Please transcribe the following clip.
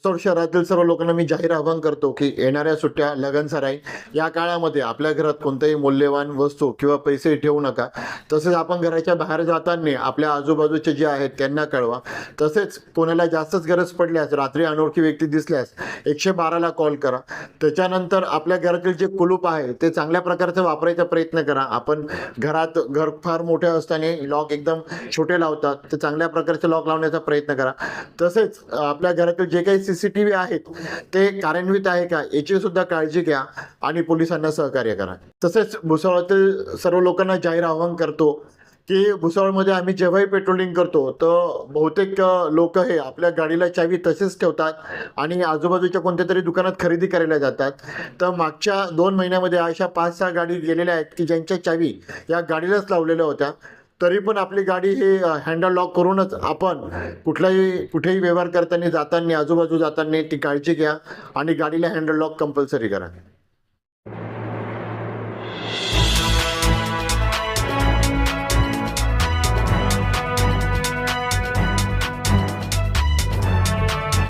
भुसावळ शहरातील सर्व लोकांना मी जाहीर आवाहन करतो की येणाऱ्या सुट्ट्या, लगनसराई या काळामध्ये आपल्या घरात कोणतेही मौल्यवान वस्तू किंवा पैसे ठेवू नका. तसेच आपण घराच्या बाहेर जाताना आपल्या आजूबाजूचे जे आहेत त्यांना कळवा. तसेच कोणाला जास्तच गरज पडल्यास रात्री अनोळखी व्यक्ती दिसल्यास 112ला कॉल करा. त्याच्यानंतर आपल्या घरातील जे कुलूप आहे ते चांगल्या प्रकारचं वापरायचा प्रयत्न करा. आपण घर फार मोठे असताना लॉक एकदम छोटे लावतात, तर चांगल्या प्रकारचे लॉक लावण्याचा प्रयत्न करा. तसेच आपल्या घरातील जे काही CCTV आहेत ते कार्यान्वित आहे का याची सुद्धा काळजी घ्या आणि पोलिसांना सहकार्य करा. तसेच भुसावळातील सर्व लोकांना जाहीर आवाहन करतो की भुसावळमध्ये आम्ही जेव्हाही पेट्रोलिंग करतो तर बहुतेक लोक हे आपल्या गाडीला चावी तसेच ठेवतात आणि आजूबाजूच्या कोणत्या तरी दुकानात खरेदी करायला जातात. तर मागच्या 2 महिन्यामध्ये अशा 5-6 गाडी गेलेल्या आहेत की ज्यांच्या चावी या गाडीलाच लावलेल्या होत्या. तरी पण आपली गाडी हे हँडल लॉक करूनच आपण कुठेही व्यवहार करताना, जाताना, आजूबाजू जाताना ती काळजी घ्या आणि गाडीला हँडल लॉक कंपल्सरी करा.